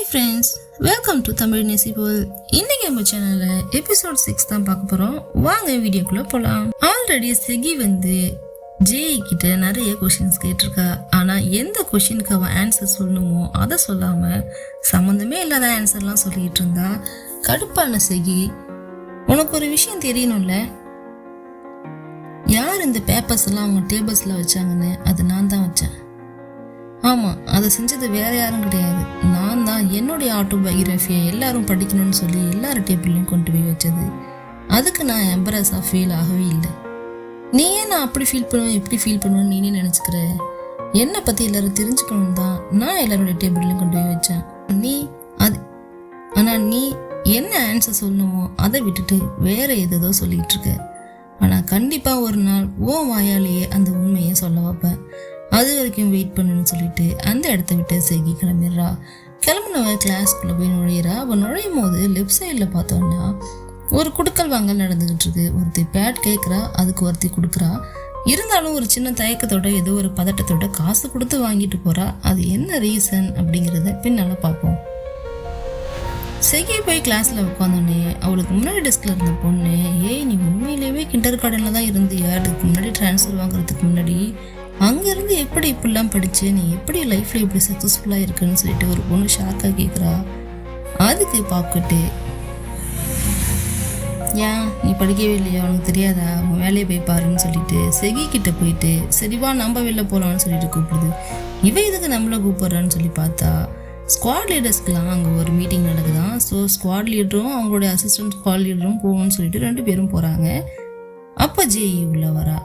Friends, welcome to Tamil நெசிபோல். இன்னைக்கு நம்ம சேனல்ல எபிசோட் 6 தான் பார்க்க போறோம். வாங்க வீடியோக்குள்ள போலாம். ஆல்ரெடி செகி ஜேஇ கிட்ட நிறைய கொஷின்ஸ் கேட்டிருக்கா. ஆனா எந்த கொஷினுக்கு அவன் ஆன்சர் சொல்லணுமோ அதை சொல்லாம சம்மந்தமே இல்லாத ஆன்சர்லாம் சொல்லிட்டு இருந்தா. கடுப்பான செகி, உனக்கு ஒரு விஷயம் தெரியணும்ல, யார் இந்த பேப்பர்ஸ் எல்லாம் அவங்க டேபிள்ஸ்ல வச்சாங்கன்னு? அது நான் தான் வச்சேன். ஆமாம், அதை செஞ்சது வேற யாரும் கிடையாது, நான் தான். என்னுடைய ஆட்டோபயோகிராஃபியை எல்லாரும் படிக்கணும்னு சொல்லி எல்லாரும் டேபிள்லையும் கொண்டு போய் வச்சது. அதுக்கு நான் எம்பரஸாக ஃபீல் ஆகவே இல்லை. நீ ஏன் நான் அப்படி ஃபீல் பண்ணுவேன் இப்படி ஃபீல் பண்ணுவேன்னு நீனே நினச்சிக்கிற? என்னை பற்றி எல்லாரும் தெரிஞ்சுக்கணும் தான் நான் எல்லாருடைய டேபிள்லையும் கொண்டு போய் வச்சேன். ஆனால் நீ என்ன ஆன்சர் சொல்லணுமோ அதை விட்டுட்டு வேற ஏதோ சொல்லிகிட்டு இருக்க. ஆனால் கண்டிப்பாக ஒரு நாள் ஓ வாயாலேயே அந்த உண்மையை சொல்ல வைப்பேன். அது வரைக்கும் வெயிட் பண்ணணும்னு சொல்லிட்டு அந்த இடத்த விட்டு செகி கிளம்பிடுறா. கிளம்புனவ கிளாஸ்க்குள்ளே போய் நுழையிறா. அவன் நுழையும் போது லெஃப்ட் சைடில் பார்த்தோன்னா ஒரு குடுக்கல் வாங்கல் நடந்துகிட்டு இருக்கு. ஒருத்தி பேட் கேட்குறா, அதுக்கு ஒருத்தி கொடுக்குறா. இருந்தாலும் ஒரு சின்ன தயக்கத்தோட ஏதோ ஒரு பதட்டத்தோட காசு கொடுத்து வாங்கிட்டு போறா. அது என்ன ரீசன் அப்படிங்கிறத பின்னால பார்ப்போம். செகி போய் கிளாஸ்ல உட்காந்தோடனே அவளுக்கு முன்னாடி டெஸ்க்ல இருந்த பொண்ணு, ஏய் நீ உண்மையிலேயே கிண்டர் கார்டன்ல தான் இருந்தியா? அதுக்கு முன்னாடி டிரான்ஸ்ஃபர் வாங்குறதுக்கு முன்னாடி அங்கேருந்து எப்படி இப்படிலாம் படிச்சு நீ எப்படி லைஃப்ல இப்படி சக்ஸஸ்ஃபுல்லாக இருக்குன்னு சொல்லிட்டு ஒரு பொண்ணு ஷாக்காக கேட்குறா. அதுக்கு பாக்கெட்டு, ஏன் நீ படிக்கவே இல்லையா, உனக்கு தெரியாதா, உன் வேலையை போய் பாருன்னு சொல்லிட்டு செகி கிட்ட போயிட்டு சரிவா நம்ம வெளில போகலான்னு சொல்லிட்டு கூப்பிடுது. இவன் இதுக்கு நம்மளை கூப்பிட்றான்னு சொல்லி பார்த்தா ஸ்குவாட் லீடர்ஸ்க்கெலாம் அங்கே ஒரு மீட்டிங் நடக்குதான். ஸோ ஸ்குவாட் லீடரும் அவங்களுடைய அசிஸ்டன்ட் ஸ்குவாட் லீடரும் போகணும்னு சொல்லிட்டு 2 பேரும் போகிறாங்க. அப்போ ஜேஇ உள்ள வரா.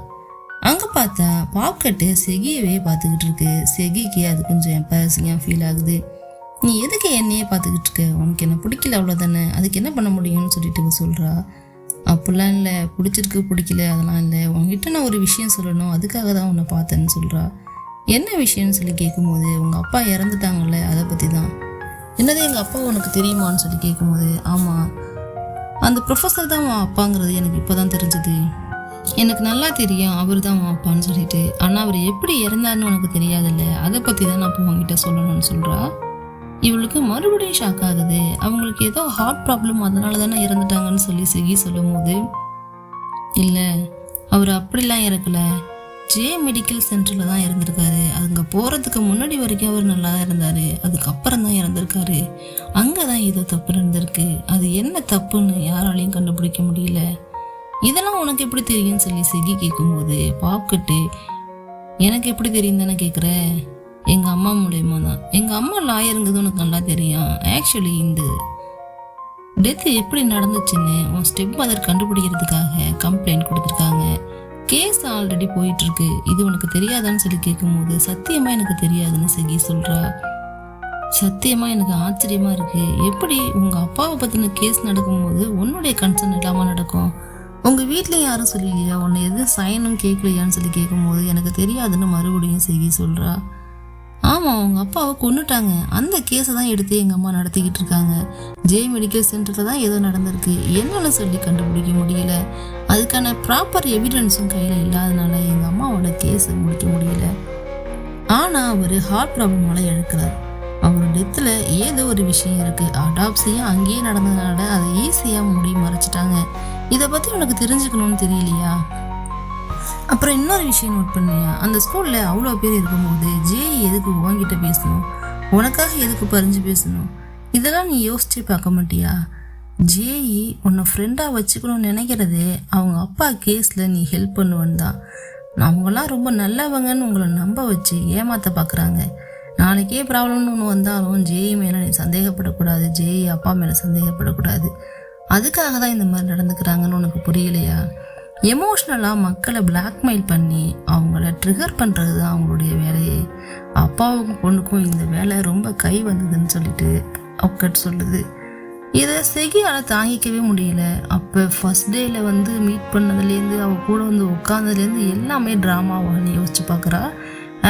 அங்கே பார்த்தா பாக்கெட்டு செகியவே பார்த்துக்கிட்டு இருக்கு. செகிக்கு அது கொஞ்சம் எம்பாரசிங்காக ஃபீல் ஆகுது. நீ எதுக்கு என்னையே பார்த்துக்கிட்டு இருக்க, உனக்கு என்ன பிடிக்கல அவ்வளோதானே, அதுக்கு என்ன பண்ண முடியும்னு சொல்லிட்டு இவ சொல்கிறா. அப்படிலாம் இல்லை, பிடிச்சிருக்கு பிடிக்கல அதெல்லாம் இல்லை, உங்ககிட்ட நான் ஒரு விஷயம் சொல்லணும், அதுக்காக தான் உன்னை பார்த்தேன்னு சொல்கிறா. என்ன விஷயம்னு சொல்லி கேட்கும்போது உங்கள் அப்பா இறந்துட்டாங்கல்ல அதை பற்றி தான். என்னது எங்கள் அப்பா உனக்கு தெரியுமான்னு சொல்லி கேட்கும்போது, ஆமாம் அந்த ப்ரொஃபஸர் தான் உன் அப்பாங்கிறது எனக்கு இப்போ தான் தெரிஞ்சுது. எனக்கு நல்லா தெரியும் அவர் தான் உன் அப்பான்னு சொல்லிட்டு, ஆனால் அவர் எப்படி இறந்தாருன்னு உனக்கு தெரியாதுல்ல, அதை பற்றி தான் நான் இப்போ உங்ககிட்ட சொல்லணும்னு சொல்கிறா. இவளுக்கு மறுபடியும் ஷாக் ஆகுது. அவங்களுக்கு ஏதோ ஹார்ட் ப்ராப்ளம் அதனால தானே இறந்துட்டாங்கன்னு சொல்லி செகி சொல்லும் போது, இல்லை அவர் அப்படிலாம் இறக்கலை, ஜே மெடிக்கல் சென்டரில் தான் இறந்துருக்காரு. அங்கே போகிறதுக்கு முன்னாடி வரைக்கும் அவர் நல்லா தான் இருந்தார், அதுக்கப்புறம் தான் இறந்துருக்காரு. அங்கே தான் ஏதோ தப்பு இருந்திருக்கு, அது என்ன தப்புன்னு யாராலையும் கண்டுபிடிக்க முடியல. இதெல்லாம் உனக்கு எப்படி தெரியும்னு சொல்லி செகி கேட்கும்போது பாக்கெட்டு, எனக்கு எப்படி தெரியும் தானே கேட்குற, எங்கள் அம்மா மூலயமா தான். எங்கள் அம்மா லாயருங்கிறது உனக்கு நல்லா தெரியும். ஆக்சுவலி இந்த டெத்து எப்படி நடந்துச்சுன்னு உன் ஸ்டெப் மதர் கண்டுபிடிக்கிறதுக்காக கம்ப்ளைண்ட் கொடுத்துருக்காங்க. கேஸ் ஆல்ரெடி போயிட்டுருக்கு, இது உனக்கு தெரியாதான்னு சொல்லி கேட்கும்போது சத்தியமாக எனக்கு தெரியாதுன்னு செகி சொல்கிறா. சத்தியமாக எனக்கு ஆச்சரியமாக இருக்குது, எப்படி உங்கள் அப்பாவை பற்றின கேஸ் நடக்கும்போது உன்னுடைய கன்சர்ன் இல்லாமல் நடக்கும்? உங்கள் வீட்லேயும் யாரும் சொல்லலையா, உன்னை எதுவும் சைனும் கேட்கலையான்னு சொல்லி கேட்கும்போது எனக்கு தெரியாதுன்னு மறுபடியும் செகி சொல்கிறா. ஆமாம், உங்கள் அப்பாவை கொன்னுட்டாங்க, அந்த கேஸை தான் எடுத்து எங்கள் அம்மா நடத்திக்கிட்டு இருக்காங்க. ஜே மெடிக்கல் சென்டரில் தான் ஏதோ நடந்திருக்கு, என்னன்னு சொல்லி கண்டுபிடிக்க முடியல. அதுக்கான ப்ராப்பர் எவிடன்ஸும் கையில் இல்லாதனால எங்கள் அம்மாவோட கேஸை முடிக்க முடியல. ஆனால் அவர் ஹார்ட் ப்ராப்ளமால இழக்கிறார். அவர் டெத்தில் ஏதோ ஒரு விஷயம் இருக்குது, அடாப்சியும் அங்கேயே நடந்ததுனால அதை ஈஸியாக முடி மறைச்சிட்டாங்க. இதை பற்றி உனக்கு தெரிஞ்சுக்கணும்னு தெரியலையா? அப்புறம் இன்னொரு விஷயம் நோட் பண்ணியா, அந்த ஸ்கூலில் அவ்வளோ பேர் இருக்கும்போது ஜேஇ எதுக்கு உன்கிட்ட பேசணும், உனக்காக எதுக்கு பறிஞ்சு பேசணும்? இதெல்லாம் நீ யோசிச்சு பார்க்க மாட்டியா? ஜேஇ உன்னை ஃப்ரெண்டாக வச்சுக்கணும்னு நினைக்கிறதே அவங்க அப்பா கேஸில் நீ ஹெல்ப் பண்ணுவேன்னு தான். அவங்களாம் ரொம்ப நல்லவங்கன்னு உங்களை நம்ப வச்சு ஏமாற்ற பார்க்குறாங்க. நாளைக்கே ப்ராப்ளம்னு ஒன்று வந்தாலும் ஜேஇ மேலே நீ சந்தேகப்படக்கூடாது, ஜேஇ அப்பா மேலே சந்தேகப்படக்கூடாது. அதுக்காக தான் இந்த மாதிரி நடந்துக்கிறாங்கன்னு உனக்கு புரியலையா? எமோஷ்னலாக மக்களை பிளாக்மெயில் பண்ணி அவங்கள ட்ரிகர் பண்ணுறது தான் அவங்களுடைய வேலையே. அப்பாவுக்கும் பொண்ணுக்கும் இந்த வேலை ரொம்ப கை வந்ததுன்னு சொல்லிட்டு அக்கட் சொல்லுது. இதை செகியால் தாங்கிக்கவே முடியல. அப்போ ஃபர்ஸ்ட் டேயில் மீட் பண்ணதுலேருந்து அவள் கூட உட்காந்ததுலேருந்து எல்லாமே ட்ராமாவான்னு யோசிச்சு பார்க்குறா.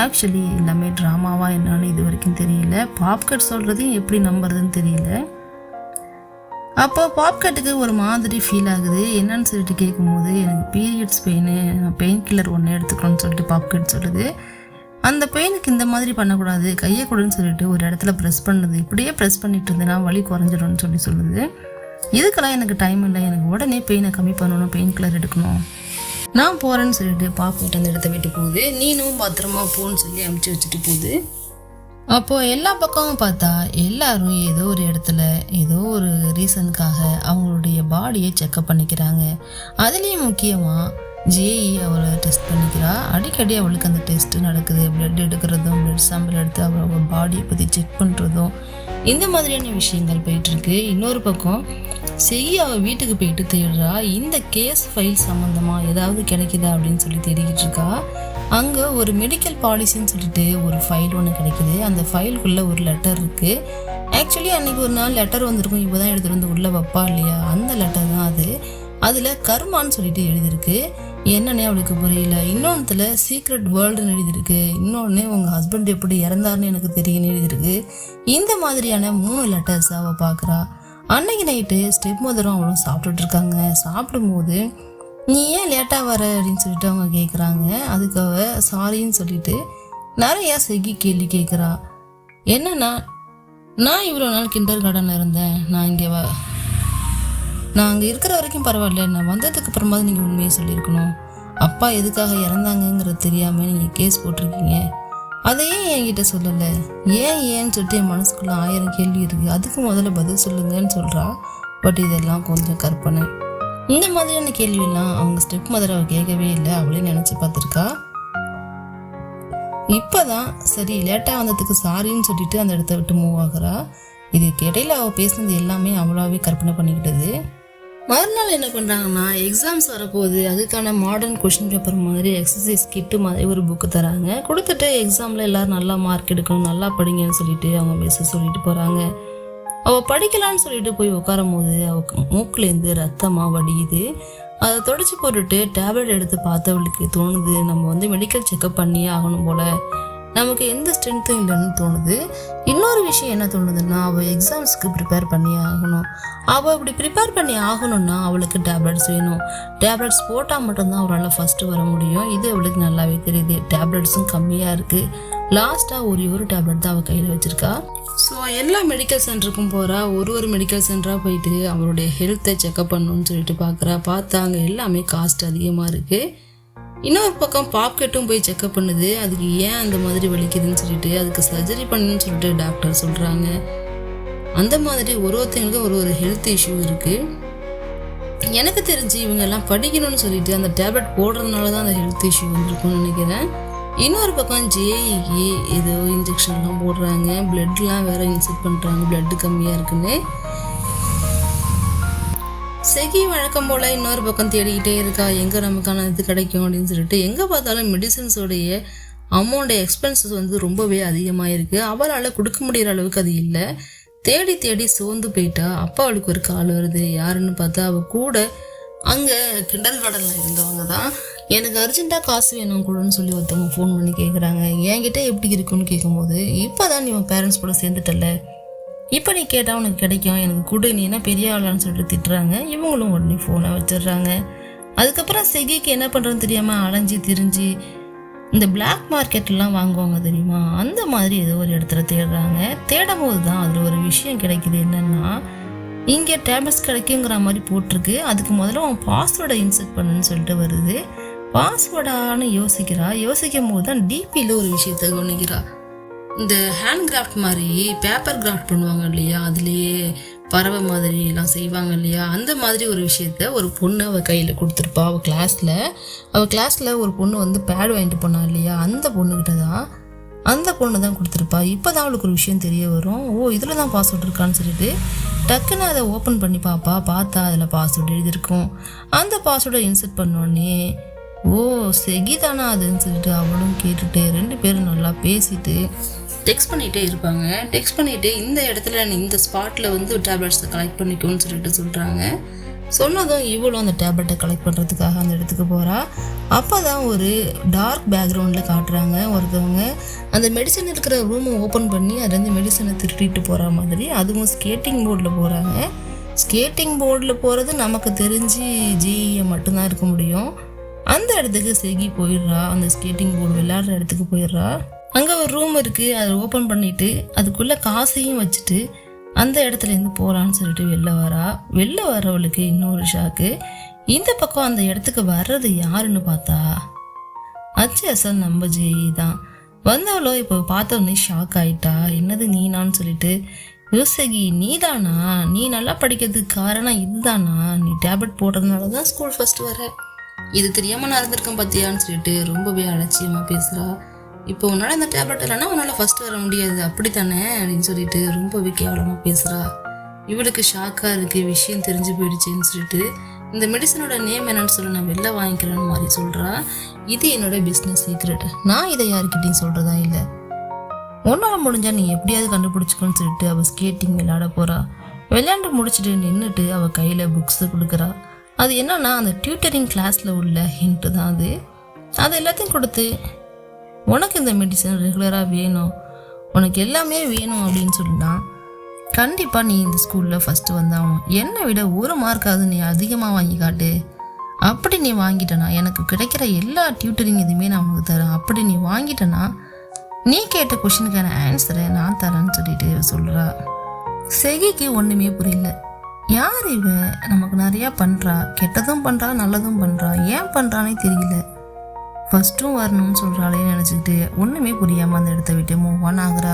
ஆக்சுவலி எல்லாமே ட்ராமாவா என்னன்னு இது வரைக்கும் தெரியல. பாப்கட் சொல்கிறதையும் எப்படி நம்புறதுன்னு தெரியல. அப்போ பாப்கட்டுக்கு ஒரு மாதிரி ஃபீல் ஆகுது. என்னன்னு சொல்லிட்டு கேட்கும்போது, எனக்கு பீரியட்ஸ் பெயின், நான் பெயின் கில்லர் ஒன்று எடுத்துக்கணும்னு சொல்லிட்டு பாப்கட் சொல்லுது. அந்த பெயினுக்கு இந்த மாதிரி பண்ணக்கூடாது, கையை கொடுன்னு சொல்லிட்டு ஒரு இடத்துல ப்ரெஸ் பண்ணுது. இப்படியே ப்ரெஸ் பண்ணிட்டு இருந்தேன்னா வலி குறைஞ்சிடும்னு சொல்லுது. இதுக்கெல்லாம் எனக்கு டைம் இல்லை, எனக்கு உடனே பெயினை கம்மி பண்ணணும், பெயின் கில்லர் எடுக்கணும், நான் போகிறேன்னு சொல்லிட்டு பாப்பிட்டு அந்த இடத்த விட்டு போகுது. நீனும் பத்திரமா போன்னு சொல்லி அமுச்சு வச்சுட்டு போகுது. அப்போது எல்லா பக்கமும் பார்த்தா எல்லாரும் ஏதோ ஒரு இடத்துல ஏதோ ஒரு ரீசனுக்காக அவங்களுடைய பாடியை செக்கப் பண்ணிக்கிறாங்க. அதுலேயும் முக்கியமாக ஜேஇ அவளை டெஸ்ட் பண்ணிக்கிறா. அடிக்கடி அவளுக்கு அந்த டெஸ்ட்டு நடக்குது. பிளட் எடுக்கிறதும், பிளட் சாம்பிள் எடுத்து அவள் பாடியை பற்றி செக் பண்ணுறதும், இந்த மாதிரியான விஷயங்கள் போயிட்டுருக்கு. இன்னொரு பக்கம் செகி அவள் வீட்டுக்கு போயிட்டு தேடுறா. இந்த கேஸ் ஃபைல் சம்மந்தமாக ஏதாவது கிடைக்குதா அப்படின்னு சொல்லி தேடிக்கிட்டு இருக்கா. அங்கே ஒரு மெடிக்கல் பாலிசின்னு சொல்லிட்டு ஒரு ஃபைல் ஒன்று கிடைக்குது. அந்த ஃபைலுக்குள்ளே ஒரு லெட்டர் இருக்குது. ஆக்சுவலி அன்றைக்கி ஒரு நாள் லெட்டர் வந்திருக்கும், இப்போ தான் எடுத்துகிட்டு வந்து உள்ளே வைப்பா இல்லையா, அந்த லெட்டர் தான் அது. அதில் கர்மான்னு சொல்லிட்டு எழுதியிருக்கு. என்னன்னே அவளுக்கு புரியல. இன்னொன்றுல சீக்ரெட் வேர்ல்டுன்னு எழுதியிருக்கு. இன்னொன்று உங்கள் ஹஸ்பண்ட் எப்படி இறந்தாருன்னு எனக்கு தெரியுன்னு எழுதியிருக்கு. இந்த மாதிரியான 3 லெட்டர்ஸ் அவள் பார்க்குறா. அன்னைக்கு நைட்டு ஸ்டெப் மதரும் அவளும் சாப்பிட்டுட்டு இருக்காங்க. சாப்பிடும்போது நீ ஏன் லேட்டாக வர அப்படின்னு சொல்லிட்டு அவங்க கேட்குறாங்க. அதுக்கு அவ சாரின்னு சொல்லிட்டு நிறையா செகி கேள்வி கேட்குறா. என்னன்னா, நான் இவ்வளோ நாள் கிண்டர் கார்டனில் இருந்தேன், நான் அங்கே இருக்கிற வரைக்கும் பரவாயில்ல, நான் வந்ததுக்கு அப்புறமாவது நீங்கள் உண்மையை சொல்லியிருக்கணும். அப்பா எதுக்காக இறந்தாங்கங்கிறது தெரியாமல் நீங்கள் கேஸ் போட்டிருக்கீங்க, அதையே என்கிட்ட சொல்லலை, ஏன்னு சொல்லிட்டு என் மனசுக்குள்ளே 1000 கேள்வி இருக்குது, அதுக்கு முதல்ல பதில் சொல்லுங்கன்னு சொல்கிறா. பட் இதெல்லாம் கொஞ்சம் கற்பனை. இந்த மாதிரியான கேள்வியெல்லாம் அவங்க ஸ்டெப் மதர் அவள் கேட்கவே இல்லை, அவளே நினச்சி பார்த்துருக்கா. இப்போதான் சரி லேட்டாக வந்ததுக்கு சாரின்னு சொல்லிட்டு அந்த இடத்த விட்டு மூவ் ஆகுறா. இதுக்கு இடையில அவள் பேசுனது எல்லாமே அவளாவே கற்பனை பண்ணிக்கிட்டது. மறுநாள் என்ன பண்ணுறாங்கன்னா, எக்ஸாம்ஸ் வரப்போகுது, அதுக்கான மாடர்ன் கொஷின் பேப்பர் மாதிரி எக்ஸசைஸ் கிட்டு மாதிரி ஒரு புக்கு தராங்க. கொடுத்துட்டு எக்ஸாமில் எல்லோரும் நல்லா மார்க் எடுக்கணும், நல்லா படிங்கன்னு சொல்லிட்டு அவங்க மிஸ் சொல்லிட்டு போகிறாங்க. அவள் படிக்கலான்னு சொல்லிட்டு போய் உட்காரும் போது அவளுக்கு மூக்குலேருந்து ரத்தமாக வடியுது. அதை தொடச்சி போட்டுட்டு டேப்லெட் எடுத்து பார்த்தவளுக்கு தோணுது, நம்ம மெடிக்கல் செக்கப் பண்ணியே ஆகணும் போல், நமக்கு எந்த ஸ்ட்ரென்த்தும் இல்லைன்னு தோணுது. இன்னொரு விஷயம் என்ன தோணுதுன்னா, அவள் எக்ஸாம்ஸ்க்கு ப்ரிப்பேர் பண்ணி ஆகணும். அவள் இப்படி ப்ரிப்பேர் பண்ணி ஆகணும்னா அவளுக்கு டேப்லெட்ஸ் வேணும். டேப்லெட்ஸ் போட்டால் மட்டும்தான் அவளால் ஃபஸ்ட்டு வர முடியும். இது அவளுக்கு நல்லாவே தெரியுது. டேப்லெட்ஸும் கம்மியாக இருக்குது. லாஸ்ட்டாக ஒரு டேப்லெட் தான் அவள் கையில் வச்சுருக்கா. ஸோ எல்லா மெடிக்கல் சென்டருக்கும் போகிறா. ஒரு மெடிக்கல் சென்டராக போயிட்டு அவளுடைய ஹெல்த்தை செக்கப் பண்ணணும்னு சொல்லிட்டு பார்த்தா அங்கே எல்லாமே காஸ்ட் அதிகமாக இருக்குது. இன்னொரு பக்கம் பாப்கெட்டும் போய் செக்கப் பண்ணுது. அதுக்கு ஏன் அந்த மாதிரி வலிக்குதுன்னு சொல்லிட்டு அதுக்கு சர்ஜரி பண்ணணும்னு சொல்லிட்டு டாக்டர் சொல்கிறாங்க. அந்த மாதிரி ஒருத்தங்களுக்கும் ஒரு ஹெல்த் இஷ்யூ இருக்குது. எனக்கு தெரிஞ்சு இவங்கெல்லாம் படிக்கணும்னு சொல்லிட்டு அந்த டேப்லெட் போடுறதுனால தான் அந்த ஹெல்த் இஷ்யூ வந்துருக்கும்னு நினைக்கிறேன். இன்னொரு பக்கம் ஜேஇக்கு ஏதோ இன்ஜெக்ஷன்லாம் போடுறாங்க, பிளட்லாம் வேற இன்செக்ட் பண்ணுறாங்க, பிளட்டு கம்மியாக இருக்குன்னு. செகி வழக்கம் போல் இன்னொரு பக்கம் தேடிக்கிட்டே இருக்கா, எங்கே நமக்கான இது கிடைக்கும் அப்படின்னு சொல்லிட்டு. எங்கே பார்த்தாலும் மெடிசன்ஸோடைய எக்ஸ்பென்சஸ் ரொம்பவே அதிகமாக இருக்குது. அவளால் கொடுக்க முடிகிற அளவுக்கு அது இல்லை. தேடி சோர்ந்து போயிட்டா. அப்போ அவளுக்கு ஒரு கால் வருது. யாருன்னு பார்த்தா அவள் கூட அங்கே கிண்டர் கார்டனில் இருந்தவங்க தான். எனக்கு அர்ஜென்ட்டாக காசு வேணும் கூடன்னு சொல்லி ஒருத்தவங்க ஃபோன் பண்ணி கேட்குறாங்க. என்கிட்ட எப்படி இருக்குன்னு கேட்கும்போது, இப்போ தான் நீ உன் பேரண்ட்ஸ் கூட சேர்ந்துட்டல, இப்போ நீ கேட்டால் உனக்கு கிடைக்கும், எனக்கு கொடு, நீ என்ன பெரிய ஆளான்னு சொல்லிட்டு திட்டுறாங்க. இவங்களும் உடனே ஃபோனை வச்சிடுறாங்க. அதுக்கப்புறம் செகிக்கு என்ன பண்ணுறதுன்னு தெரியாமல் அலைஞ்சி திரிஞ்சு இந்த பிளாக் மார்க்கெட்லாம் வாங்குவாங்க தெரியுமா, அந்த மாதிரி ஏதோ ஒரு இடத்துல தேடுறாங்க. தேடும் போது தான் அதில் ஒரு விஷயம் கிடைக்குது. என்னென்னா, இங்கே டேப்லெட்ஸ் கிடைக்குங்கிற மாதிரி போட்டிருக்கு. அதுக்கு முதல்ல அவன் பாஸ்வேர்டை இன்செர்ட் பண்ணுன்னு சொல்லிட்டு வருது. பாஸ்வேர்டான்னு யோசிக்கும் போது தான் டிபியில் ஒரு விஷயத்தை கவனிக்கிறா. இந்த ஹேண்ட் கிராஃப்ட் மாதிரி பேப்பர் கிராஃப்ட் பண்ணுவாங்க இல்லையா, அதுலேயே பறவை மாதிரிலாம் செய்வாங்க இல்லையா, அந்த மாதிரி ஒரு விஷயத்த ஒரு பொண்ணு அவள் கையில் கொடுத்துருப்பா. அவள் கிளாஸில் ஒரு பொண்ணு பேட் வாங்கிட்டு போனா இல்லையா, அந்த பொண்ணு தான் கொடுத்துருப்பா. இப்போ தான் அவளுக்கு ஒரு விஷயம் தெரிய வரும். இதில் தான் பாஸ்வேர்டு இருக்கான்னு சொல்லிட்டு டக்குன்னு அதை ஓப்பன் பண்ணி பார்த்தா அதில் பாஸ்வேர்டு எழுதியிருக்கும். அந்த பாஸ்வேர்டை இன்செர்ட் பண்ணோடனே செகி தானா அதுன்னு சொல்லிட்டு அவளும் கேட்டுட்டு 2 பேரும் நல்லா பேசிட்டு டெக்ஸ்ட் பண்ணிகிட்டே இருப்பாங்க. டெக்ஸ்ட் பண்ணிவிட்டு இந்த இடத்துல இந்த ஸ்பாட்டில் டேப்லெட்ஸை கலெக்ட் பண்ணிக்கோன்னு சொல்லிட்டு சொல்கிறாங்க. சொன்னதும் இவளும் அந்த டேப்லெட்டை கலெக்ட் பண்ணுறதுக்காக அந்த இடத்துக்கு போகிறா. அப்போ தான் ஒரு டார்க் பேக்ரவுண்டில் காட்டுறாங்க. ஒருத்தவங்க அந்த மெடிசன் இருக்கிற ரூமை ஓப்பன் பண்ணி அதுலேருந்து மெடிசனை திருட்டிட்டு போகிற மாதிரி. அதுவும் ஸ்கேட்டிங் போர்டில் போகிறாங்க. ஸ்கேட்டிங் போர்டில் போகிறது நமக்கு தெரிஞ்சு ஜிஇயை மட்டும்தான் இருக்க முடியும். அந்த இடத்துக்கு செகி போயிடுறா. அந்த ஸ்கேட்டிங் போர்டு விளையாடுற இடத்துக்கு போயிடுறா. அங்கே ஒரு ரூம் இருக்குது, அதை ஓப்பன் பண்ணிவிட்டு அதுக்குள்ளே காசையும் வச்சுட்டு அந்த இடத்துலேருந்து போகலான்னு சொல்லிட்டு வெளில வரவளுக்கு இன்னொரு ஷாக்கு. இந்த பக்கம் அந்த இடத்துக்கு வர்றது யாருன்னு பார்த்தா அச்சல் நம்ம ஜெயி தான். வந்தவளோ இப்போ பார்த்தோன்னே ஷாக் ஆயிட்டா. என்னது நீனான்னு சொல்லிட்டு, யோசகி நீதானா? நீ நல்லா படிக்கிறதுக்கு காரணம் இதுதானா? நீ டேப்லெட் போடுறதுனால தான் ஸ்கூல் ஃபர்ஸ்ட் வர. இது தெரியாமல் நான் இருந்திருக்கேன் பார்த்தியான்னு சொல்லிட்டு ரொம்பவே அலட்சியமாக பேசுகிறா. இப்போ உன்னால் இந்த டேப்லெட் இல்லைன்னா உன்னால் ஃபர்ஸ்ட் வர முடியாது அப்படித்தானே அப்படின்னு சொல்லிட்டு ரொம்பவே கேவலமாக பேசுகிறா. இவளுக்கு ஷாக்காக இருக்குது, விஷயம் தெரிஞ்சு போயிடுச்சுன்னு சொல்லிட்டு இந்த மெடிசனோட நேம் என்னன்னு சொல்லி நான் வெளில வாங்கிக்கிறேன்னு மாதிரி சொல்கிறா. இது என்னோட பிஸ்னஸ் சீக்ரெட், நான் இதை யாருக்கிட்டையும் சொல்கிறதா இல்லை, ஒன்றால் முடிஞ்சால் நீ எப்படியாவது கண்டுபிடிச்சிக்கோன்னு சொல்லிட்டு அவள் ஸ்கேட்டிங் விளையாட போகிறா. விளையாண்டு முடிச்சுட்டு நின்றுட்டு அவள் கையில் புக்ஸு கொடுக்குறா. அது என்னன்னா அந்த டியூட்டரிங் கிளாஸில் உள்ள ஹிண்ட்டு தான் அது எல்லாத்தையும் கொடுத்து உனக்கு இந்த மெடிசன் ரெகுலராக வேணும், உனக்கு எல்லாமே வேணும் அப்படின்னு சொல்லலாம். கண்டிப்பாக நீ இந்த ஸ்கூலில் ஃபஸ்ட்டு வந்தாகணும், என்னை விட ஒரு மார்க்காவது நீ அதிகமாக வாங்கி காட்டு. அப்படி நீ வாங்கிட்டனா எனக்கு கிடைக்கிற எல்லா டியூட்டரிங் இதுவுமே நான் உனக்கு தரேன். அப்படி நீ வாங்கிட்டனா நீ கேட்ட கொஷினுக்கான ஆன்சரை நான் தரேன்னு சொல்லிட்டு சொல்கிறா. செகிக்கு ஒன்றுமே புரியல. யார் இவன்? நமக்கு நிறையா பண்ணுறா, கெட்டதும் பண்ணுறா நல்லதும் பண்ணுறா, ஏன் பண்ணுறானே தெரியல. ஃபஸ்ட்டும் வரணும்னு சொல்கிறாளேன்னு நினச்சிக்கிட்டு ஒன்றுமே புரியாமல் அந்த இடத்த விட்டு மூவ் ஆன் ஆகுறா.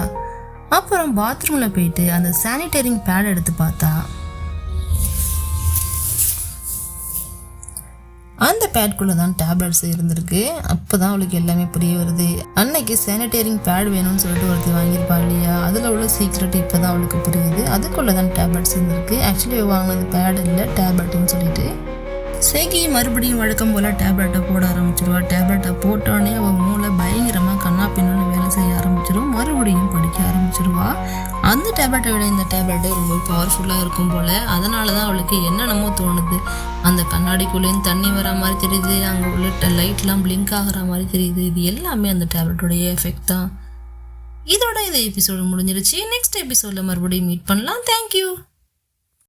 அப்புறம் பாத்ரூமில் போயிட்டு அந்த சானிடரிங் பேட் எடுத்து பார்த்தா அந்த பேட்குள்ளே தான் டேப்லெட்ஸ் இருந்திருக்கு. அப்போ தான் அவளுக்கு எல்லாமே புரிய வருது. அன்னைக்கு சானிடரிங் பேட் வேணும்னு சொல்லிட்டு ஒருத்தர் வாங்கியிருப்பா இல்லையா, அதில் உள்ள சீக்ரெட் இப்போ தான் அவளுக்கு புரியுது. அதுக்குள்ளே தான் டேப்லெட்ஸ் இருந்திருக்கு. ஆக்சுவலி வாங்கினது பேட் இல்லை டேப்லெட்டுன்னு சொல்லிட்டு செகி மறுபடியும் வழக்கம் போல் டேப்லெட்டை போட ஆரம்பிச்சிடுவா. டேப்லெட்டை போட்டோடனே அவள் மூளை பயங்கரமாக கண்ணா பின்னான்னு வேலை செய்ய ஆரம்பிச்சிடும். மறுபடியும் படிக்க ஆரம்பிச்சிடுவா. அந்த டேப்லெட்டை விட இந்த டேப்லெட்டு ரொம்ப பவர்ஃபுல்லாக இருக்கும் போல். அதனால தான் அவளுக்கு என்னென்னமோ தோணுது. அந்த கண்ணாடிக்குள்ளேருந்து தண்ணி வர மாதிரி தெரியுது, அங்கே உள்ள லைட்லாம் பிளிங்க் ஆகிற மாதிரி தெரியுது. இது எல்லாமே அந்த டேப்லெட்டோடைய எஃபெக்ட் தான். இதோட இந்த எபிசோடு முடிஞ்சிருச்சு. நெக்ஸ்ட் எபிசோடில் மறுபடியும் மீட் பண்ணலாம். தேங்க்யூ.